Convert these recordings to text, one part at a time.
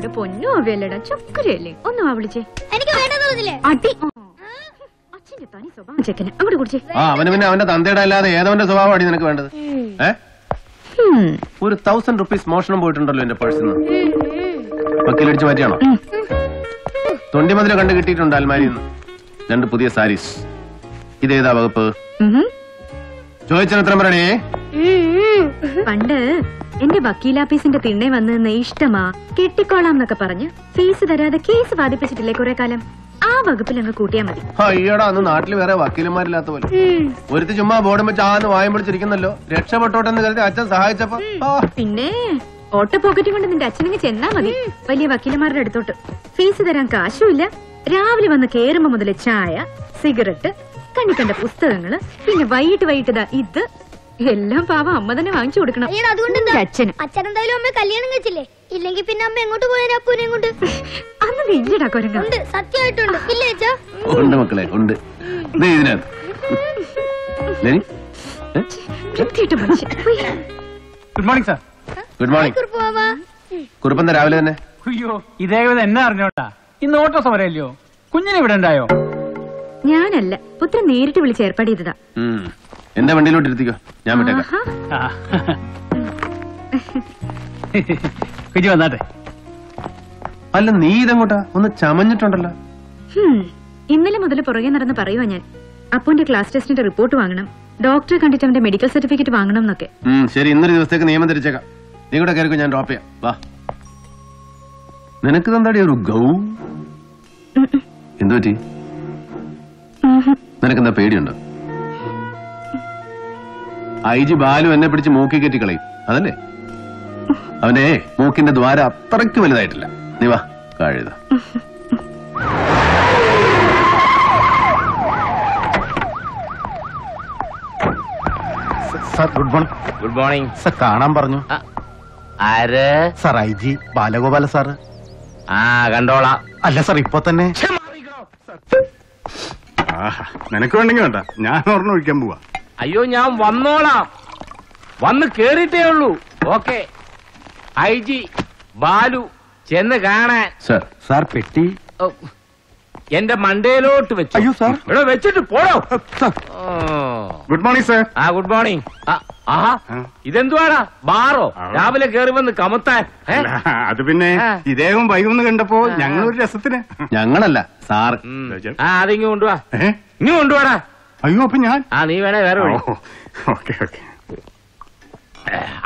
എന്റെ പൊന്നു അവയല്ലടാ ചുക്കരയല്ലേ ഒന്ന് വാ വിളിച്ചേ. എനിക്ക് വേണ്ടെന്നല്ലേ അടി അച്ഛന്റെ തനി സ്വഭാവം ചെക്കന് അങ്ങോട്ട് കുടിച്ചേ. അവന് പിന്നെ അവന്റെ തന്തയുടെ അല്ലാതെ ഏതവന്റെ സ്വഭാവം അടി നിനക്ക് വേണ്ടത്? ഒരു 1000 rupees മോഷണം പോയിട്ടുണ്ടല്ലോ എന്റെ പേഴ്സിൽ നിന്ന്. വക്കീലടിച്ച് മാറ്റിയാണോ? തൊണ്ടിമതില കണ്ടു കിട്ടിയിട്ടുണ്ട് അൽമാരിയിൽ നിന്ന് 2 പുതിയ സാരീസ്. ഇതേതാ വകുപ്പ്? ചോദിച്ചാൽ എത്ര പറയണേ? പണ്ട് എന്റെ വക്കീലാഫീസിന്റെ തിണ്ണെ വന്ന് നിന്ന് ഇഷ്ടമാ കെട്ടിക്കോളാം എന്നൊക്കെ പറഞ്ഞ് ഫീസ് തരാതെ കേസ് വാദിപ്പിച്ചിട്ടില്ലേ കുറെ കാലം? ആ വകുപ്പിൽ അങ്ങ് കൂട്ടിയാ മതി. അയ്യടാ, അന്ന് നാട്ടിൽ വേറെ വക്കീലന്മാരില്ലാത്ത പോലെ ഒരുത്തി ചുമ്മാ ബോർഡും വെച്ച് ആന്ന് വായം പിടിച്ചിരിക്കുന്നല്ലോ. രക്ഷപ്പെട്ടോട്ടെന്ന് കരുതി അച്ഛൻ സഹായിച്ചപ്പോ പിന്നെ ഓട്ടോ പോക്കറ്റും കൊണ്ട് നിന്റെ അച്ഛനിങ്ങ് ചെന്നാ മതി വലിയ വക്കീലന്മാരുടെ അടുത്തോട്ട്. ഫീസ് തരാൻ കാശുമില്ല. രാവിലെ വന്ന് കേറുമ്പോ മുതല് ചായ, സിഗരറ്റ്, കണ്ണിക്കണ്ട പുസ്തകങ്ങള്, പിന്നെ വൈകിട്ട് ഇത് എല്ലാം പാവം അമ്മ തന്നെ വാങ്ങിച്ചു കൊടുക്കണം. അച്ഛൻ എന്തായാലും അമ്മ കല്യാണം കഴിച്ചില്ലേ? ഇല്ലെങ്കിൽ പിന്നെ അമ്മ എങ്ങോട്ട് പോയാ പൂനെയും കൊണ്ട്? അന്ന് വെയിലടാ കൊരങ്ങ. സത്യമായിട്ടുണ്ട് ഇല്ലേ അച്ഛാ? ഉണ്ട് മക്കളെ, ഉണ്ട്. ഇതിനകത്ത് good morning sir. Good morning. കുറുപ്പന്താ രാവിലെ തന്നെ? അയ്യോ, ഇതേപോലെ എന്നെ അറിഞ്ഞോട്ടാ. ഇന്ന് ഓട്ടോ സമരമല്ലയോ? കുഞ്ഞിനെ ഇവിടെ ഉണ്ടായോ? ഞാനല്ല, പുത്രൻ നേരിട്ട് വിളിച്ച് ഏർപ്പാട് ചെയ്തതാ. എന്റെ വണ്ടിയിലോട്ട് ഇരുത്തിക്കോ, ഞാൻ വിട്ടേക്കാം. കുഞ്ഞു വന്നാട്ടെ. അല്ല, നീ ഇതെങ്ങോട്ടാ? ഒന്ന് ചമഞ്ഞിട്ടുണ്ടല്ലോ. ഇന്നലെ മുതൽ പുറകെ നടന്ന് പറയുവാ ഞാൻ. അപ്പുന്റെ ക്ലാസ് ടെസ്റ്റിന്റെ റിപ്പോർട്ട് വാങ്ങണം, ഡോക്ടറെ കണ്ടിട്ട് അവന്റെ മെഡിക്കൽ സർട്ടിഫിക്കറ്റ് വാങ്ങണം എന്നൊക്കെ. ശരി, ഇന്നൊരു ദിവസത്തേക്ക് നിയമം തിരിച്ചേക്കാം. നീ കൂടെ കയറിക്കോ, ഞാൻ ഡ്രോപ്പ് ചെയ്യാം. വാ. നിനക്ക് തന്താടി ഒരു ഗൗ? എന്തു പറ്റി? നിനക്കെന്താ പേടിയുണ്ടോ? IG ബാലു എന്നെ പിടിച്ച് മൂക്കി കെറ്റി കളയും, അതല്ലേ? അവനെ മൂക്കിന്റെ ദ്വാരം അത്രയ്ക്ക് വലുതായിട്ടില്ല. നീ വാ, കാഴുത. Sir, good morning. Good morning. Sir, കാണാൻ പറഞ്ഞു. ആര്? Sir, IG Balagopala sir. കണ്ടോളാം. അല്ല സർ, ഇപ്പൊ തന്നെ. നിനക്ക് വേണ്ടെങ്കിൽ വേണ്ട, ഞാൻ ഓർമ്മ ഒഴിക്കാൻ പോവാ. അയ്യോ, ഞാൻ വന്നോളാം. വന്ന് കേറിയിട്ടേ ഉള്ളൂ. ഓക്കെ. IG ബാലു ചെന്ന് കാണാൻ. സാർ പെട്ടി എന്റെ മണ്ടയിലോട്ട് വെച്ചു. അയ്യോ സാർ, ഇവിടെ വെച്ചിട്ട് പോടോ. Good morning sir. Good morning. ആഹാ, ഇതെന്തുവാടാ? ബാറോ? രാവിലെ കേറി വന്ന് കമത്താൻ? അത് പിന്നെ ഇദ്ദേഹം വൈകുന്നു കണ്ടപ്പോ ഞങ്ങളൊരു രസത്തിന്. ഞങ്ങളല്ല സാർ. അതിങ്ങ് കൊണ്ടുവാ. ഇങ്ങ് കൊണ്ടുവാടാ. അയ്യോ, അപ്പൊ ഞാൻ? നീ വേണേ വേറെ.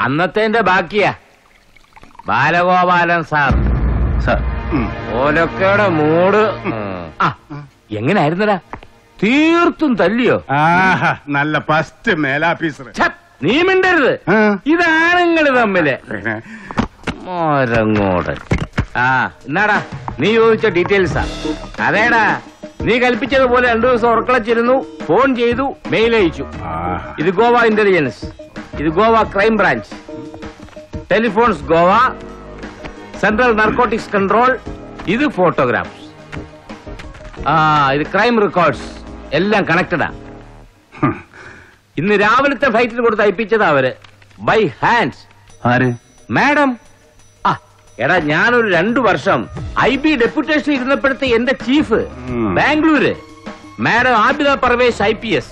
അന്നത്തെ ബാക്കിയാ. ബാലഗോപാലൻ സാർ. ഓലൊക്കെയുടെ മൂട് എങ്ങനായിരുന്നടാ? തീർത്തും തല്ലിയോ? നല്ല ഫസ്റ്റ് മേലാഫീസർ. നീ മിണ്ടരുത്. ഇതാണുങ്ങള് തമ്മില് മോരങ്ങോട്. എന്നാടാ നീ ചോദിച്ച ഡീറ്റെയിൽസാ? അതേടാ, നീ കൽപ്പിച്ചതുപോലെ 2 ദിവസം ഉറക്കളച്ചിരുന്നു, ഫോൺ ചെയ്തു, മെയിൽ അയച്ചു. ഇത് ഗോവ ഇന്റലിജൻസ്, ഇത് Goa crime branch, telephones Goa, central narcotics control, ഇത് ഫോട്ടോഗ്രാഫ്സ്, ഇത് ക്രൈം റെക്കോർഡ്സ്, എല്ലാം കണക്റ്റഡാ. ഇന്ന് രാവിലത്തെ ഫ്ലൈറ്റിൽ കൊടുത്ത് അയപ്പിച്ചതാ അവര്, ബൈ ഹാൻഡ്സ്. ആര്? മാഡം. എടാ, ഞാനൊരു 2 വർഷം IB ഡെപ്യൂട്ടേഷൻ ഇരുന്നപ്പോഴത്തെ എന്റെ chief Bangalore, madam Abida Parvesh IPS,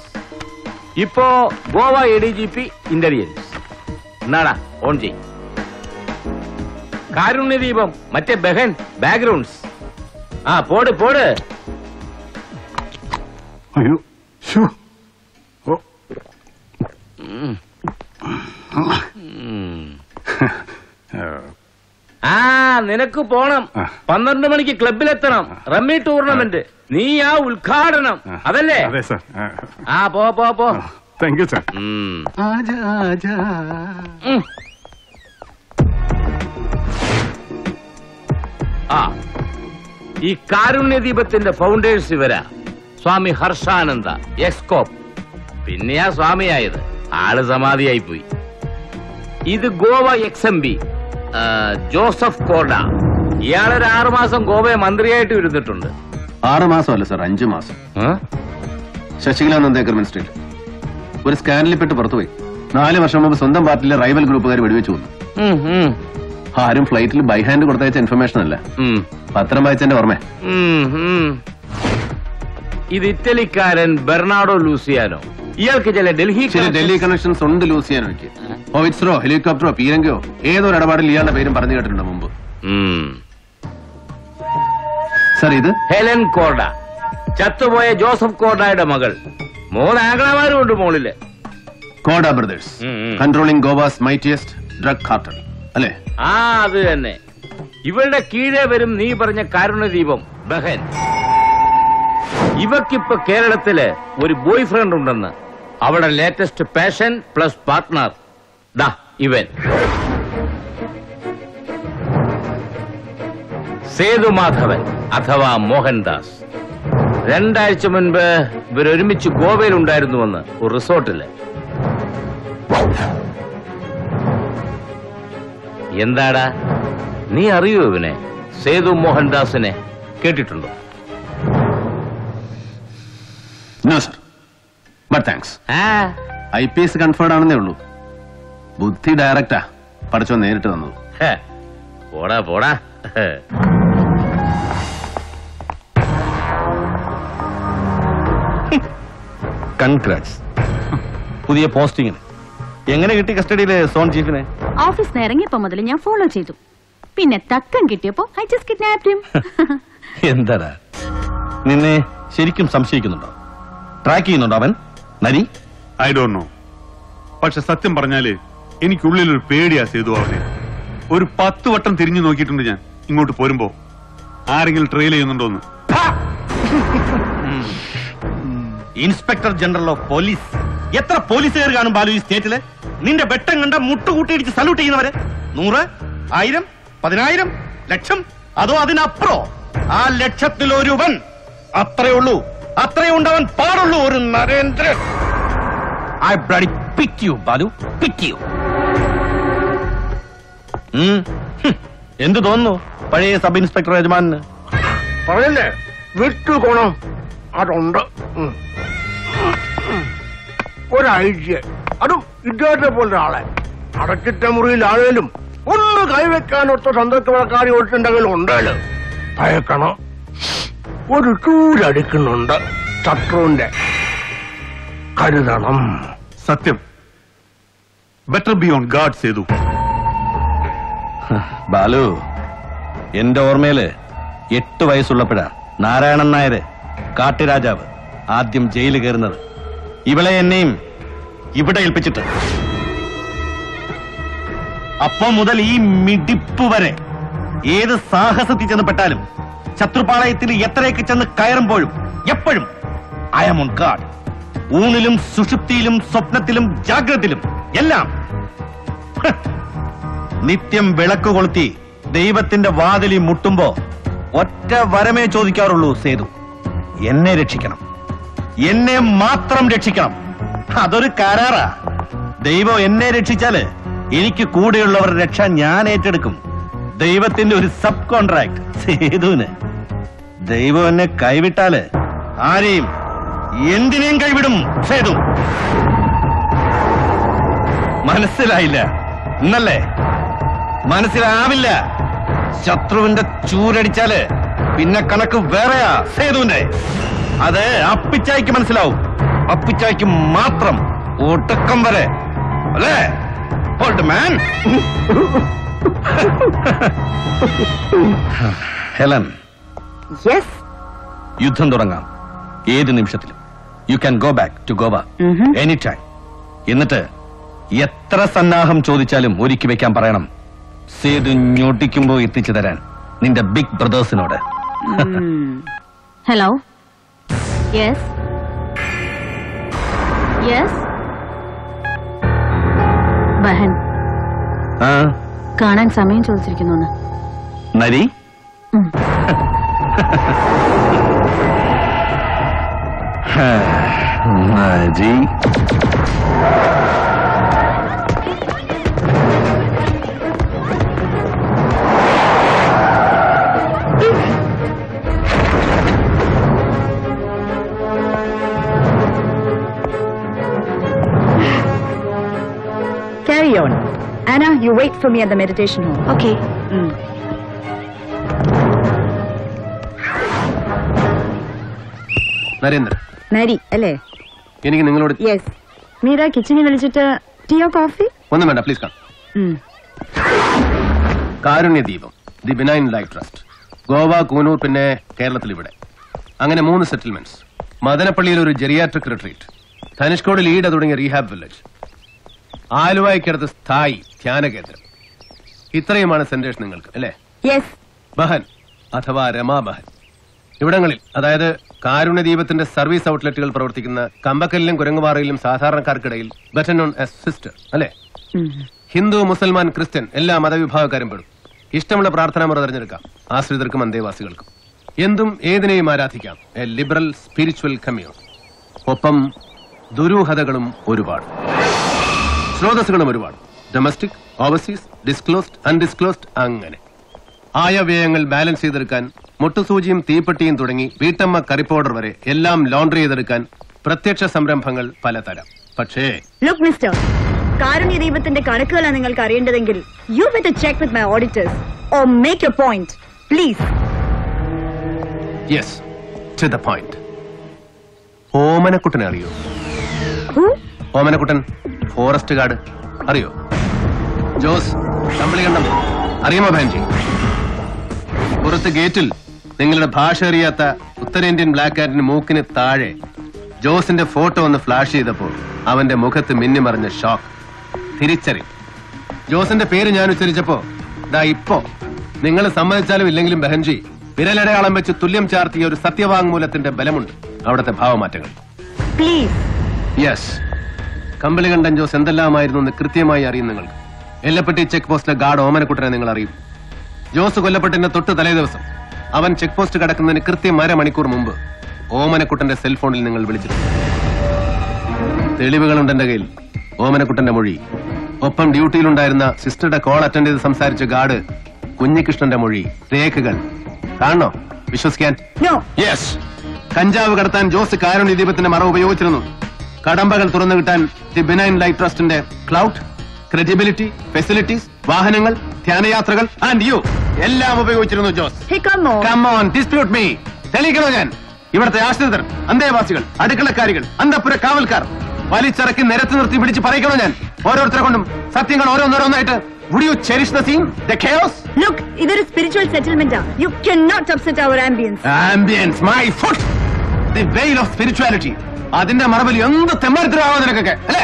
ഇപ്പോ ഗോവ ADGP ഇന്റലിജൻസ്. എന്നാടാ ഓൺ ചെയ്. കാരുണ്യദീപം, മറ്റേ ബഹൻ ബാക്ക്ഗ്രൗണ്ട്സ്. പോട് പോട്. അയ്യോ, നിനക്ക് പോണം. 12 മണിക്ക് ക്ലബിലെത്തണം. Rummy tournament. നീ ഉദ്ഘാടനം, അതല്ലേ? പോ പോ പോ. Thank you sir. ഈ കാരുണ്യദീപത്തിന്റെ ഫൗണ്ടേഴ്സ് ഇവരാ. സ്വാമി ഹർഷാനന്ദ, എക്സ്കോപ്പ്. പിന്നെയാ സ്വാമിയായത്. ആള് സമാധിയായി പോയി. ഇത് ഗോവ XMB, ജോസഫ് കോർഡ. ഇയാളൊരു 6 മാസം ഗോവയെ മന്ത്രിയായിട്ട് ഇരുന്നിട്ടുണ്ട്. 6 മാസമല്ല സാർ, 5 മാസം. ശശികല നന്ദേക്കർ മിനിസ്റ്ററിൽ ഒരു സ്കാനിൽ പെട്ട് പുറത്തുപോയി. 4 വർഷം മുമ്പ് സ്വന്തം പാർട്ടിയിലെ റൈവൽ ഗ്രൂപ്പുകാർ വെടിവെച്ചു കൊന്നു. ആരും ഫ്ലൈറ്റിൽ ബൈ ഹാൻഡ് കൊടുത്തയച്ച ഇൻഫർമേഷൻ അല്ല, പത്രം വായിച്ചെന്റെ ഓർമ്മ. ഇത് ഇറ്റലിക്കാരൻ ബെർണാഡോ ലൂസിയാനോ. ഇയാൾക്ക് ചില ഡൽഹി കണക്ഷൻസ് ഉണ്ട് ലൂസിയാനോയ്ക്ക്. ഹോവിറ്റ്സറോ ഹെലികോപ്റ്ററോ പീരങ്കിയോ ഏതൊരു ഇടപാടിൽ ഇയാളുടെ പേരും പറഞ്ഞു കേട്ടിട്ടുണ്ട് മുമ്പ്. സർ, ഇത് ഹെലൻ കോർഡ, ചത്തുപോയ ജോസഫ് കോർഡയുടെ മകൾ. 3 ആംഗ്ലമാരും ഉണ്ട് മോളില്. Corda brothers, controlling Goa's mightiest drug cartel അല്ലേ? ആ, അത് തന്നെ. ഇവരുടെ കീഴേ വരും നീ പറഞ്ഞ കാരുണ്യദീപം ബഹൻ. ഇവക്കിപ്പോ കേരളത്തില് ഒരു ബോയ് ഫ്രണ്ട് ഉണ്ടെന്ന്. അവിടെ ലേറ്റസ്റ്റ് പാഷൻ പ്ലസ് പാർട്ട്ണർ ദാ ഇവൻ സേതുമാധവൻ അഥവാ മോഹൻദാസ്. 2 ആഴ്ച മുൻപ് ഇവരൊരുമിച്ച് ഗോവയിലുണ്ടായിരുന്നുവെന്ന് ഒരു റിസോർട്ടില്. എന്താടാ, നീ അറിയോ ഇവനെ? സേതു മോഹൻദാസിനെ കേട്ടിട്ടുണ്ടോ? No sir, but thanks. IPS confirmed ആണെന്നേ ഉള്ളൂ. ബുദ്ധി ഡയറക്റ്റാ, പഠിച്ചോ നേരിട്ട് വന്നത്. പോടാ പോടാ. കൺഗ്രാറ്റ്സ്. പുതിയ പോസ്റ്റിങ്ങിന് എങ്ങനെ കിട്ടി കസ്റ്റഡിയിലെ സോൺ ചീഫിനെ? ഓഫീസിൽ നിന്ന് ഇറങ്ങിയപ്പോ മുതൽ ഞാൻ ഫോളോ ചെയ്തു. പിന്നെ തക്കം കിട്ടിയപ്പോ I just kidnapped him. എന്താടാ, നിന്നെ ശരിക്കും സംശയിക്കുന്നുണ്ടോ? ട്രാക്ക് ചെയ്യുന്നുണ്ടോ അവൻ? നരി, ഐ ഡോണ്ട് നോ. പക്ഷെ സത്യം പറഞ്ഞാല് എനിക്കുള്ളിൽ ഒരു പേടിയാ സേതു അവനെ. ഒരു 10 വട്ടം തിരിഞ്ഞു നോക്കിയിട്ടുണ്ട് ഞാൻ ഇങ്ങോട്ട് പോരുമ്പോ ആരെങ്കിലും ട്രെയിൽ ചെയ്യുന്നുണ്ടോന്ന്. Inspector general of police. എത്ര പോലീസുകാർ കാണും ബാലു ഈ സ്റ്റേറ്റില്? നിന്റെ വെട്ടം കണ്ട മുട്ടുകൂട്ടിയിടിച്ച് സല്യൂട്ട് ചെയ്യുന്നവരെ 100, 1000, 10000, ലക്ഷം, അതോ അതിനപ്പുറോ? ആ ലക്ഷത്തിലൊരുവൻ. അത്രേ ഉള്ളൂ, അത്രേ ഉണ്ടവൻ പാടുള്ളൂ. ഒരു Narendran. I bloody pick you Balu, pick you. എന്ത് തോന്നുന്നു പഴയ സബ് ഇൻസ്പെക്ടർ യജമാന്? പറയല്ലേ, വിട്ടു കോണം അതുണ്ട്. ഒരാഴ്ച അതും ഇദ്ദേഹത്തെ പോലെ ആളെ അടച്ചിട്ട മുറിയിൽ ആണേലും ഒന്ന് കൈവെക്കാനൊത്ത സന്തോഷക്കാരി ഒട്ടുണ്ടെങ്കിലും ഉണ്ടല്ലോ. ഭയക്കണം, ഒരു ചൂരടിക്കുന്നുണ്ട് ശത്രുവിന്റെ. കരുതണം. സത്യം. Better be on guard Sethu. Balu, എന്റെ ഓർമ്മയില് 8 വയസ്സുള്ളപ്പോഴാ നാരായണൻ നായര് കാട്ടുരാജാവ് ആദ്യം ജയിലിൽ കയറുന്നത്. ഇവളെ എന്നെയും ഇവിടെ ഏൽപ്പിച്ചിട്ട് അപ്പം മുതൽ ഈ മിടിപ്പ് വരെ ഏത് സാഹസത്തിൽ ചെന്നപ്പെട്ടാലും ശത്രുപാളയത്തിൽ എത്രയൊക്കെ ചെന്ന് കയറുമ്പോഴും എപ്പോഴും ഐ ആം ഓൺ ഗാർഡ്. ഊണിലും സുഷുപ്തിയിലും സ്വപ്നത്തിലും ജാഗ്രതയിലും എല്ലാം നിത്യം വിളക്ക് കൊളുത്തി ദൈവത്തിന്റെ വാതിലി മുട്ടുമ്പോ ഒറ്റ വരമേ ചോദിക്കാറുള്ളൂ സേതു, എന്നെ രക്ഷിക്കണം, എന്നെ മാത്രം രക്ഷിക്കണം. അതൊരു കരാറാ. ദൈവം എന്നെ രക്ഷിച്ചാല് എനിക്ക് കൂടെയുള്ളവരുടെ രക്ഷ ഞാൻ ഏറ്റെടുക്കും. ദൈവത്തിന്റെ ഒരു സബ് കോൺട്രാക്ട് സേതുവിന്. ദൈവം എന്നെ കൈവിട്ടാല് ആരെയും എന്തിനേയും കൈവിടും സേതു. മനസ്സിലായില്ല എന്നല്ലേ? മനസ്സിലാവില്ല. ശത്രുവിന്റെ ചൂരടിച്ചാല് പിന്നെ കണക്ക് വേറെയാ സേതുവിന്റെ. അത് അപ്പിച്ചായ്ക്ക് മനസ്സിലാവും. അപ്പിച്ചായ്ക്ക് മാത്രം. ഒടുക്കം വരെ അല്ലേ ഓൾഡ് മാൻ? ഹെലൻ, യുദ്ധം തുടങ്ങാം ഏത് നിമിഷത്തിലും. You can go back to Goa any time. എന്നിട്ട് എത്ര സന്നാഹം ചോദിച്ചാലും ഒരുക്കി വെക്കാൻ പറയണം. സേതു ഞൊട്ടിക്കുമ്പോ എത്തിച്ചു തരാൻ നിന്റെ ബിഗ് ബ്രദേഴ്സിനോട്. Hello, yes yes. ബഹൻ കാണാൻ സമയം ചോദിച്ചിരിക്കുന്നു. നരി, നരി Carry on. Anna, you wait for me at the meditation hall. Okay. Narendran, നരി അല്ലേ? എനിക്ക് നിങ്ങളോട് യെസ്. മീര കിച്ചണിൽ വിളിച്ചിട്ട് ടീയോ കോഫി? ഒന്നും വേണ്ട, please come. Karunyadeepam, the benign life trust, Goa, Coonoor, പിന്നെ കേരളത്തിൽ ഇവിടെ. അങ്ങനെ 3 സെറ്റിൽമെന്റ്സ്. മദനപ്പള്ളിയിൽ ഒരു ജെറിയാട്രിക് റിട്രീറ്റ്, ധനുഷ്കോടിൽ ഈട തുടങ്ങിയ റീഹാബ് വില്ലേജ്, ആലുവായ്ക്കടുത്ത് സ്ഥായി ധ്യാന കേന്ദ്രം. ഇത്രയുമാണ് സെന്റേഴ്സ് നിങ്ങൾക്ക് അല്ലേ? യെസ്. ബഹൻ അഥവാ രമാ ബഹൻ ഇവിടങ്ങളിൽ, അതായത് കാരുണ്യദീപത്തിന്റെ സർവീസ് ഔട്ട്ലെറ്റുകൾ പ്രവർത്തിക്കുന്ന കമ്പക്കലിലും കുരങ്ങുപാറയിലും സാധാരണക്കാർക്കിടയിൽ ബെറ്റർ നോൺ ആസ് സിസ്റ്റർ അല്ലേ? ഹിന്ദു, മുസൽമാൻ, ക്രിസ്ത്യൻ എല്ലാ മതവിഭാഗക്കാരും പെടും. ഇഷ്ടമുള്ള പ്രാർത്ഥനാ മുറ തിരഞ്ഞെടുക്കാം, ആശ്രിതർക്കും അന്തേവാസികൾക്കും. എന്തും ഏതിനെയും ആരാധിക്കാം. A liberal spiritual commune. ഒപ്പം ദുരൂഹതകളും ഒരുപാട്, സ്രോതസ്സുകളും ഒരുപാട്. ഡൊമസ്റ്റിക്, ഓവർസീസ്, ഡിസ്ക്ലോസ്ഡ്, അൺഡിസ്ക്ലോസ്ഡ്, അങ്ങനെ ആയവ്യയങ്ങൾ ബാലൻസ് ചെയ്തെടുക്കാൻ മുട്ടുസൂചിയും തീപ്പെട്ടിയും തുടങ്ങി വീട്ടമ്മ കറി പൗഡർ വരെ എല്ലാം ലോണ്ടറി ചെയ്തെടുക്കാൻ പ്രത്യക്ഷ സംരംഭങ്ങൾ പലതരം. പക്ഷേ ലുക്ക് മിസ്റ്റർ, കാരുണ്യദീപത്തിന്റെ കണക്കുകളാണ് നിങ്ങൾക്ക് അറിയേണ്ടതെങ്കിൽ you better check with my auditors or make your point please. Yes, to the point. ഓമനക്കുട്ടനെ അറിയോ? ഓമനക്കുട്ടൻ, ഫോറസ്റ്റ് ഗാർഡ് അറിയോ? ജോസ് കമ്പിളികണ്ഠം അറിയുമോ ബാൻജി? പുറത്ത് ഗേറ്റിൽ നിങ്ങളുടെ ഭാഷ അറിയാത്ത ഉത്തരേന്ത്യൻ ബ്ലാക്ക് കാറ്റിന് മൂക്കിന് താഴെ ജോസിന്റെ ഫോട്ടോ ഒന്ന് ഫ്ലാഷ് ചെയ്തപ്പോൾ അവന്റെ മുഖത്ത് മിന്നിമറിഞ്ഞ ഷോക്ക്, തിരിച്ചറിവ്. ജോസിന്റെ പേര് ഞാൻ ഉച്ചരിച്ചപ്പോ ദാ ഇപ്പോ നിങ്ങൾ സമ്മതിച്ചാലും ഇല്ലെങ്കിലും ബഹൻജി വിരലടയാളം വെച്ച് തുല്യം ചാർത്തിയ ഒരു സത്യവാങ്മൂലത്തിന്റെ ബലമുണ്ട് അവിടുത്തെ ഭാവമാറ്റങ്ങൾ. യെസ്, കമ്പളികണ്ഠൻ ജോസ് എന്തെല്ലാമായിരുന്നു എന്ന് കൃത്യമായി അറിയും നിങ്ങൾക്ക്. എല്ലപ്പെട്ടി ചെക്ക് പോസ്റ്റിലെ ഗാർഡ് ഓമനക്കുട്ടനെ നിങ്ങൾ അറിയും. ജോസ് കൊല്ലപ്പെട്ടതിന്റെ തൊട്ട് തലേ ദിവസം അവൻ ചെക്ക് പോസ്റ്റ് കടക്കുന്നതിന് കൃത്യം 1/2 മണിക്കൂർ മുമ്പ് ഓമനക്കുട്ടന്റെ സെൽഫോണിൽ നിങ്ങൾ വിളിച്ചിരുന്നു. തെളിവുകളുണ്ട് എന്റെ കയ്യിൽ. ഓമനക്കുട്ടന്റെ മൊഴി, ഒപ്പം ഡ്യൂട്ടിയിലുണ്ടായിരുന്ന സിസ്റ്ററുടെ കോൾ അറ്റൻഡ് ചെയ്ത് സംസാരിച്ച ഗാർഡ് കുഞ്ഞികൃഷ്ണന്റെ മൊഴി, രേഖകൾ കാണണോ? വിശ്വസിക്കാൻ? യെസ്. കഞ്ചാവ് കടത്താൻ ജോസ് കാരുണ്യദീപത്തിന്റെ മറ ഉപയോഗിച്ചിരുന്നു. കടമ്പകൾ തുറന്നു കിട്ടാൻ ദി ബിനൈൻ ലൈഫ് ട്രസ്റ്റിന്റെ ക്ലൗഡ്, ക്രെഡിബിലിറ്റി, ഫെസിലിറ്റീസ്, വാഹനങ്ങൾ, ധ്യാനയാത്രകൾ ആൻഡ് യു എല്ലാം ഉപയോഗിച്ചിരുന്നു Jose. Come on, dispute me. തെളിയിക്കണോ ഞാൻ? ഇവിടുത്തെ ആശ്രിതർ, അന്തേവാസികൾ, അടുക്കളക്കാരികൾ, അന്തപ്പുര കാവൽക്കാർ വലിച്ചിറക്കി നിരത്തി നിർത്തി പിടിച്ച് പറയിക്കണോ ഞാൻ? ഓരോരുത്തരെ കൊണ്ടും സത്യങ്ങൾ ഓരോന്നോരോന്നായിട്ട്. Would you cherish the scene, the chaos? Look, ഇതൊരു spiritual settlement. You cannot upset our ambience. Ambience, my foot. The veil of spirituality. അതിന്റെ മറവിൽ എന്ത് തെമ്മാരിത്തരമാവാ നിനക്കൊക്കെ അല്ലേ?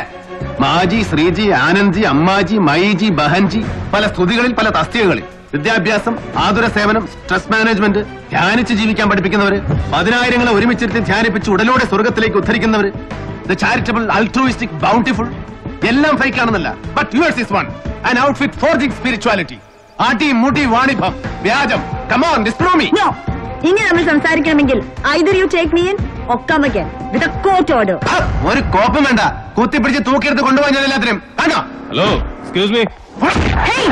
മാജി, ശ്രീജി, ആനന്ദ്ജി, അമ്മാജി, മൈജി, ബഹൻജി, പല സ്തുതികളിൽ, പല തസ്തികകളിൽ. വിദ്യാഭ്യാസം, ആതുര സേവനം, സ്ട്രെസ് മാനേജ്മെന്റ്, ധ്യാനിച്ച് ജീവിക്കാൻ പഠിപ്പിക്കുന്നവര്, 10,000-ങ്ങളെ ഒരുമിച്ചിരുത്തി ധ്യാനിപ്പിച്ച് ഉടലോടെ സ്വർഗത്തിലേക്ക് ഉദ്ധരിക്കുന്നവര്, ദ ചാരിറ്റബിൾ, അൾട്രൂയിസ്റ്റിക്, ബൗണ്ടിഫുൾ, എല്ലാം ഫേക്ക് ആണെന്നല്ല. But yours is one, an outfit forging spirituality. ആട്ടി മുടി വാണിഭം, വ്യാജം. Come on, disprove me. No. ഇങ്ങനെ നമ്മൾ സംസാരിക്കണമെങ്കിൽ either you take me in or come again with a court order. ഒരു കോപ്പം വേണ്ട, കുത്തിപ്പിടിച്ച് തൂക്കിയെടുത്ത് കൊണ്ടുപോകാൻ ഞാൻ എല്ലാത്തിനും. കാണോ? Hello, excuse me. Hey!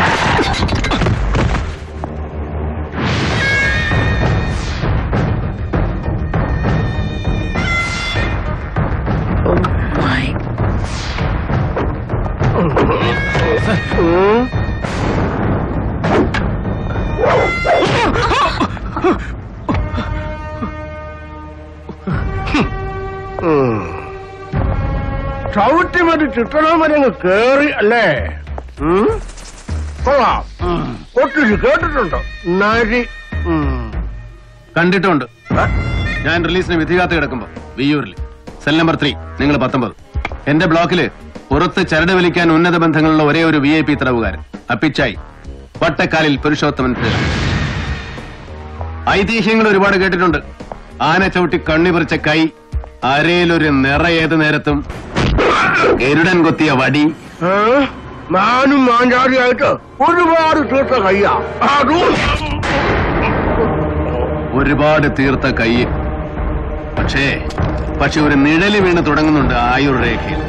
ചവിട്ടി മതി ചിട്ടണമെന്ന് കേറി അല്ലേ? കൊള്ളാം. ഒത്തിരി കേട്ടിട്ടുണ്ടോ? നരി കണ്ടിട്ടുണ്ട്. ഞാൻ റിലീസിന് വിധികാത്ത് കിടക്കുമ്പോ വിയ്യൂരിൽ സെൽ നമ്പർ 3, നിങ്ങൾ 19. എന്റെ ബ്ലോക്കില് പുറത്ത് ചരട് വലിക്കാൻ ഉന്നത ബന്ധങ്ങളുള്ള ഒരേ ഒരു VIP തടവുകാരൻ അപ്പിച്ചായി, വട്ടക്കാലിൽ പുരുഷോത്തമൻ. ഐതിഹ്യങ്ങൾ ഒരുപാട് കേട്ടിട്ടുണ്ട്. ആന ചവിട്ടി കണ്ണി പറിച്ച കൈ, അരയിലൊരു നിറ ഏത് നേരത്തും, എരുടൻ കൊത്തിയ വടി. ഞാനും മാഞ്ചാടിയായിട്ട് ഒരുപാട് തീർത്ത കയ്യാ. ഒരുപാട് തീർത്ത കൈ. പക്ഷേ ഒരു നിഴല് വീണ് തുടങ്ങുന്നുണ്ട് ആയുർരേഖയിൽ.